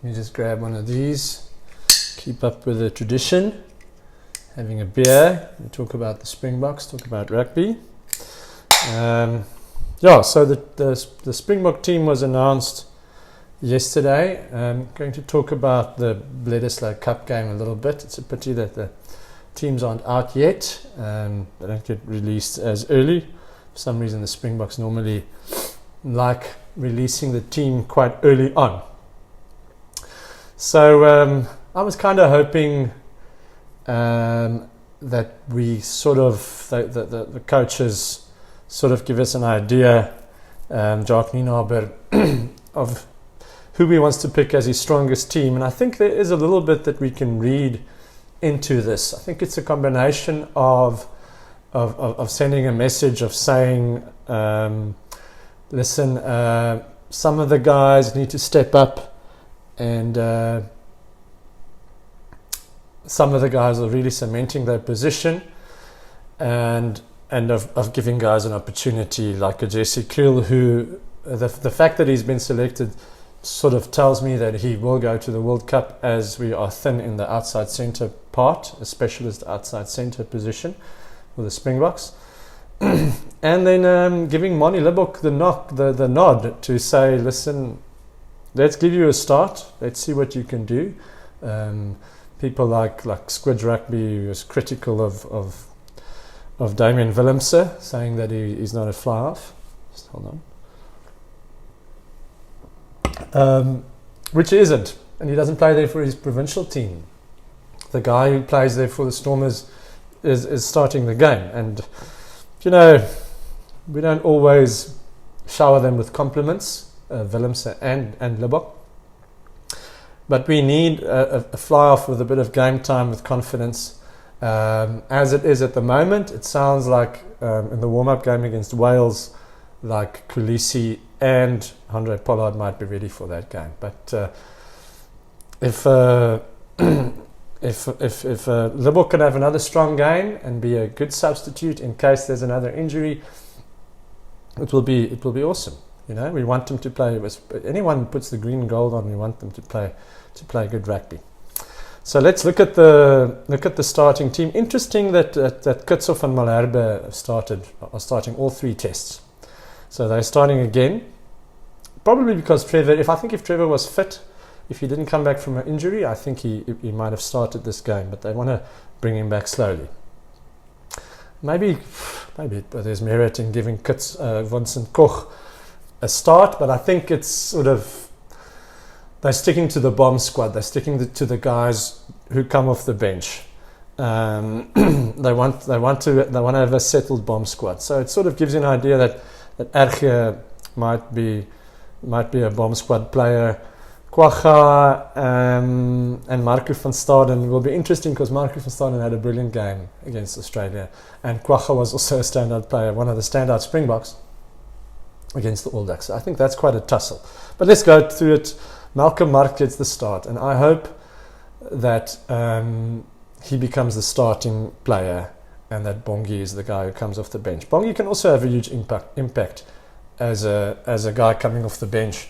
Let me just grab one of these. Keep up with the tradition. Having a beer. We talk about the Springboks, talk about rugby. So the Springbok team was announced yesterday. I'm going to talk about the Bledisloe Cup game a little bit. It's a pity that the teams aren't out yet. They don't get released as early. For some reason, the Springboks normally like releasing the team quite early on. So I was kind of hoping that we sort of, the coaches sort of give us an idea, Jacques Nienaber, of who he wants to pick as his strongest team. And I think there is a little bit that we can read into this. I think it's a combination of sending a message of saying, listen, some of the guys need to step up, and some of the guys are really cementing their position, and of giving guys an opportunity like a Jesse Kriel, who the fact that he's been selected sort of tells me that he will go to the World Cup, as we are thin in the outside centre part, a specialist outside centre position for the Springboks. And then giving Moni Libbok the nod to say, listen, let's give you a start, let's see what you can do. People like Squid Rugby, who was critical of Damien Willemse, saying that he's not a fly-off. Just hold on. Which he isn't, and he doesn't play there for his provincial team. The guy who plays there for the Stormers is starting the game, and you know, we don't always shower them with compliments, Willemse and Libbok, but we need a fly-off with a bit of game time, with confidence. As it is at the moment, it sounds like in the warm-up game against Wales, like Kulisi and Andre Pollard might be ready for that game. But if Libbok can have another strong game and be a good substitute in case there's another injury, it will be awesome. You know, we want them to play. Anyone who puts the green and gold on, we want them to play good rugby. So let's look at the starting team. Interesting that Kitshoff and Malherbe are starting all three tests. So they're starting again, probably because Trevor. If Trevor was fit, if he didn't come back from an injury, I think he might have started this game. But they want to bring him back slowly. Maybe there's merit in giving Vincent Koch a start, but I think it's sort of, they're sticking to the bomb squad. They're sticking to the guys who come off the bench. They want to have a settled bomb squad. So it sort of gives you an idea that Erge might be a bomb squad player. Kwagga and Marco van Staden will be interesting, because Marco van Staden had a brilliant game against Australia, and Kwagga was also a standout player, one of the standout Springboks against the All Blacks. So I think that's quite a tussle. But let's go through it. Malcolm Mark gets the start, and I hope that he becomes the starting player, and that Bongi is the guy who comes off the bench. Bongi can also have a huge impact as a guy coming off the bench.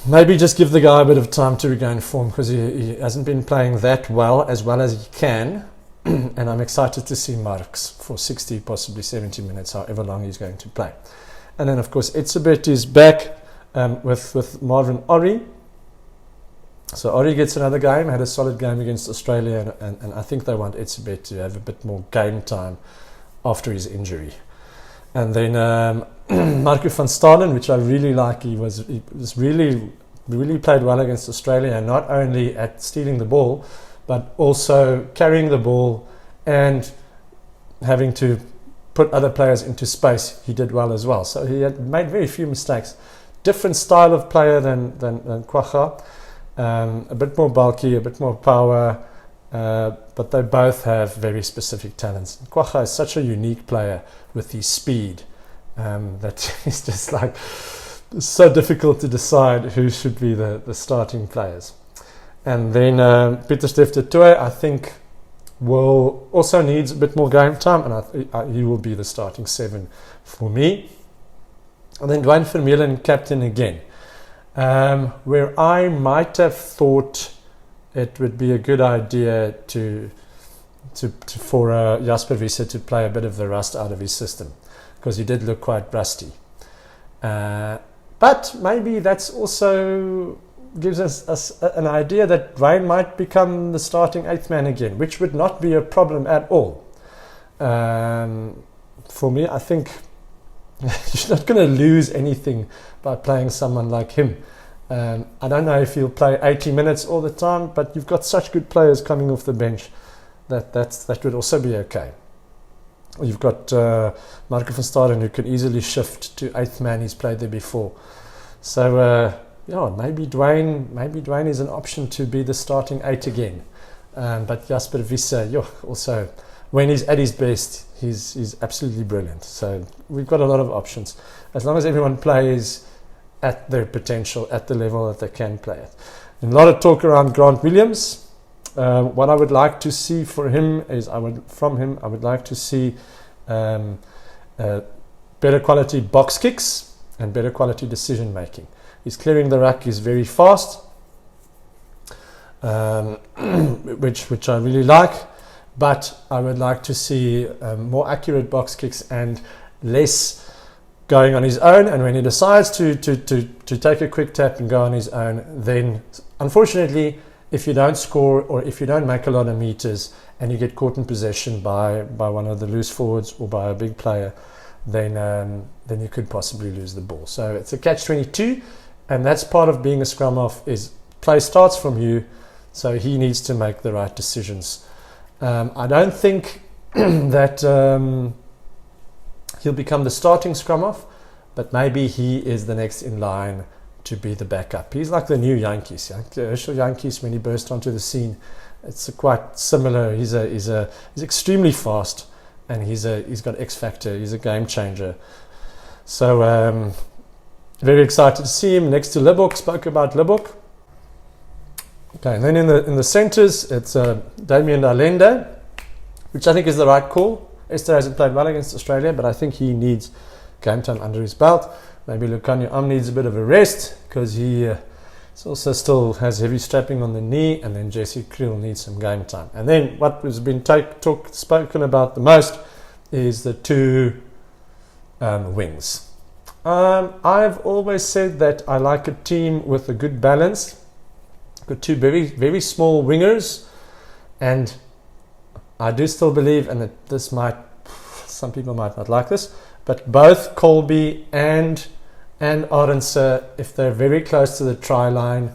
Maybe just give the guy a bit of time to regain form, because he hasn't been playing that well as he can. And I'm excited to see Marks for 60, possibly 70 minutes, however long he's going to play. And then, of course, Etzebeth is back with Marvin Orrie. So Orrie gets another game, had a solid game against Australia, and I think they want Etzebeth to have a bit more game time after his injury. And then Marco van Staden, which I really like, he was really played well against Australia, and not only at stealing the ball, but also carrying the ball and having to put other players into space. He did well as well. So he had made very few mistakes. Different style of player than Kwagga, a bit more bulky, a bit more power, but they both have very specific talents. Kwagga is such a unique player with his speed that it's just like so difficult to decide who should be the starting players. And then Pieter-Steph du Toit, I think, will also needs a bit more game time, and he will be the starting 7 for me. And then Dwayne Vermeulen, captain again. Where I might have thought it would be a good idea for Jasper Wiese to play a bit of the rust out of his system, because he did look quite rusty. But maybe that's also gives us an idea that Dwayne might become the starting eighth man again, which would not be a problem at all. For me, I think you're not going to lose anything by playing someone like him. I don't know if he'll play 80 minutes all the time, but you've got such good players coming off the bench that would also be okay. You've got Marco van Staden, who can easily shift to eighth man. He's played there before. So maybe Dwayne is an option to be the starting eight again. But Jasper Wiese, also when he's at his best, he's absolutely brilliant. So we've got a lot of options, as long as everyone plays at their potential, at the level that they can play at. And a lot of talk around Grant Williams. What I would like to see for him is I would like to see better quality box kicks and better quality decision making. He's clearing the ruck, he's very fast, which I really like, but I would like to see more accurate box kicks and less going on his own. And when he decides to take a quick tap and go on his own, then unfortunately, if you don't score or if you don't make a lot of meters and you get caught in possession by one of the loose forwards or by a big player, then you could possibly lose the ball. So it's a catch-22, and that's part of being a scrum half, is play starts from you, so he needs to make the right decisions. I don't think that he'll become the starting scrum half, but maybe he is the next in line to be the backup. He's like the new Yankees. Herschel Yankees, when he burst onto the scene, it's quite similar. He's extremely fast, and he's got X factor. He's a game changer. So very excited to see him next to Libbok. Spoke about Libbok. Okay, and then in the centres, it's Damien Allende, which I think is the right call. Esther hasn't played well against Australia, but I think he needs game time under his belt. Maybe Lucanio needs a bit of a rest, because he also still has heavy strapping on the knee, and then Jesse Creel needs some game time. And then what has been spoken about the most is the two wings. I've always said that I like a team with a good balance. Got two very, very small wingers, and I do still believe, and some people might not like this, but both Colby and Arendse, if they're very close to the try line,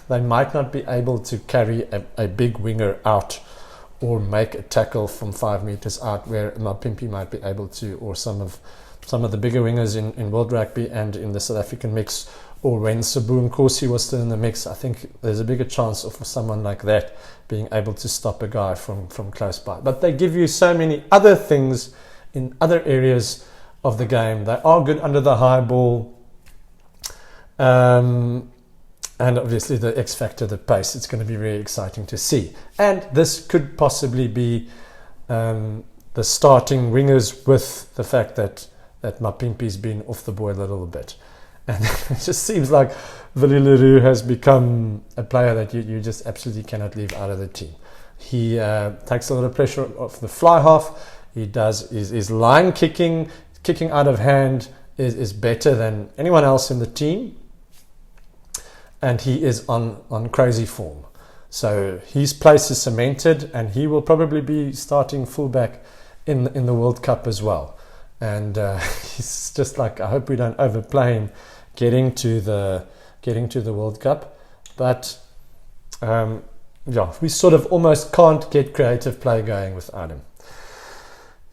they might not be able to carry a big winger out or make a tackle from 5 meters out, where Mapimpi might be able to, or some of the bigger wingers in World Rugby and in the South African mix, or when Sabu Nkosi was still in the mix. I think there's a bigger chance of someone like that being able to stop a guy from close by. But they give you so many other things in other areas of the game. They are good under the high ball, and obviously the X factor, the pace. It's going to be very exciting to see. And this could possibly be the starting wingers, with the fact that Mapimpi's been off the boil a little bit. And it just seems like Willie Leroux has become a player that you just absolutely cannot leave out of the team. He takes a lot of pressure off the fly half. He does his line kicking out of hand is better than anyone else in the team, and he is on crazy form. So his place is cemented, and he will probably be starting fullback in the World Cup as well. And he's just like, I hope we don't overplay him getting to the World Cup, but we sort of almost can't get creative play going without him.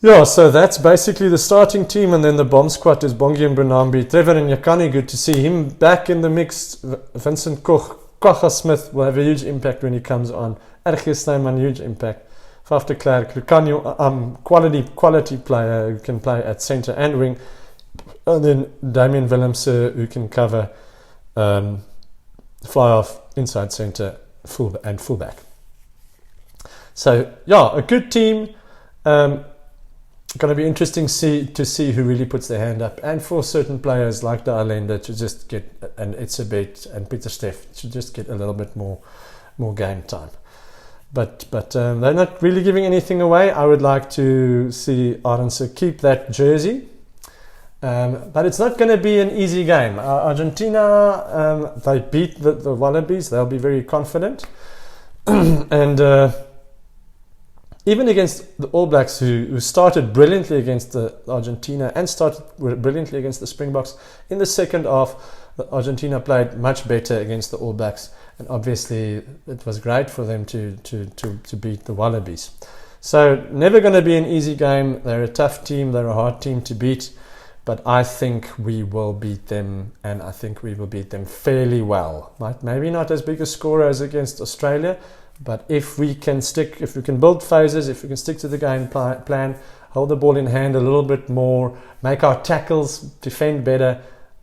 Yeah, so that's basically the starting team, and then the bomb squad is Bongi and Brunambi, Trevor and Yakani. Good to see him back in the mix. Vincent Kocha Smith will have a huge impact when he comes on. RG Snyman, huge impact. Faf de Klerk, Lucanio, quality player who can play at centre and wing. And then Damien Willemse, who can cover fly off, inside centre, fullback. So, yeah, a good team. going to be interesting to see who really puts their hand up, and for certain players like the Allende to just get, and Itzebet and Peter Steff to just get a little bit more game time. But they're not really giving anything away. I would like to see Arendse keep that jersey. But it's not going to be an easy game. Argentina, they beat the Wallabies. They'll be very confident. And even against the All Blacks, who started brilliantly against the Argentina and started brilliantly against the Springboks, in the second half, Argentina played much better against the All Blacks. And obviously, it was great for them to beat the Wallabies. So, never going to be an easy game. They're a tough team. They're a hard team to beat. But I think we will beat them, and I think we will beat them fairly well. Maybe not as big a score as against Australia, but if we can build phases, if we can stick to the game plan, hold the ball in hand a little bit more, make our tackles, defend better,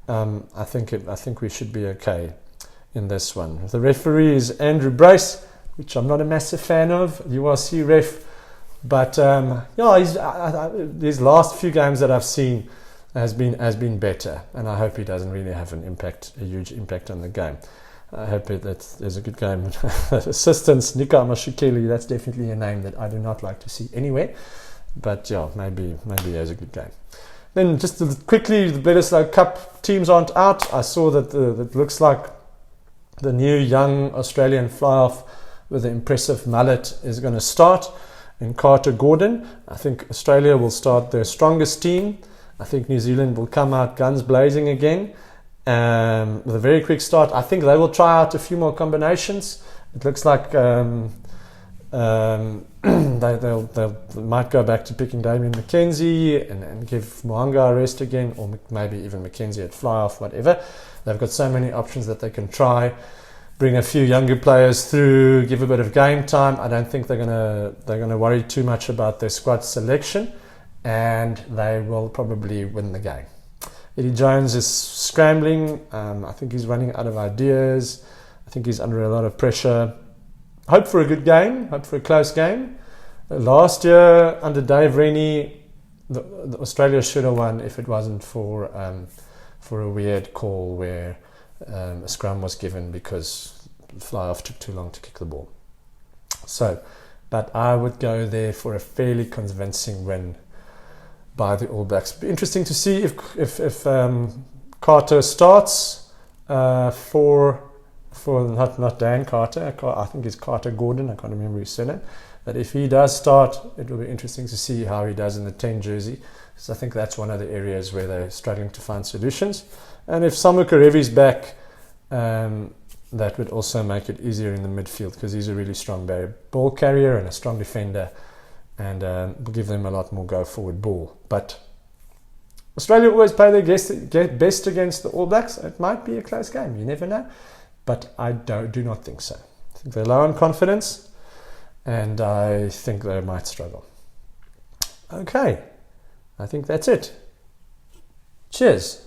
I think we should be okay in this one. The referee is Andrew Brace, which I'm not a massive fan of, URC ref, but his last few games that I've seen has been better, and I hope he doesn't really have a huge impact on the game. I hope that there's a good game. Assistants, Nika Mashikeli, that's definitely a name that I do not like to see anywhere, but yeah, maybe there's a good game. Then just quickly, the Bledisloe Cup teams aren't out. I saw that it looks like the new young Australian fly-off with the impressive mullet is going to start in Carter Gordon. I think Australia will start their strongest team. I think New Zealand will come out guns blazing again with a very quick start. I think they will try out a few more combinations. It looks like they might go back to picking Damien McKenzie and give Moanga a rest again, or maybe even McKenzie at fly-off, whatever. They've got so many options that they can try. Bring a few younger players through, give a bit of game time. I don't think they're gonna worry too much about their squad selection, and they will probably win the game. Eddie Jones is scrambling. I think he's running out of ideas. I think he's under a lot of pressure. Hope for a good game. Hope for a close game. Last year, under Dave Rennie, the Australia should have won if it wasn't for a weird call where a scrum was given because fly-off took too long to kick the ball. So, but I would go there for a fairly convincing win by the All Blacks. Be interesting to see if Carter starts for not Dan Carter. I think it's Carter Gordon. I can't remember his surname. But if he does start, it will be interesting to see how he does in the 10 jersey. So I think that's one of the areas where they're struggling to find solutions. And if Samu Karevi's back, that would also make it easier in the midfield because he's a really strong ball carrier and a strong defender, and will give them a lot more go forward ball. But Australia always play their best against the All Blacks. It might be a close game, you never know, but I do not think so. I think they're low on confidence, and I think they might struggle. Okay, I think that's it. Cheers.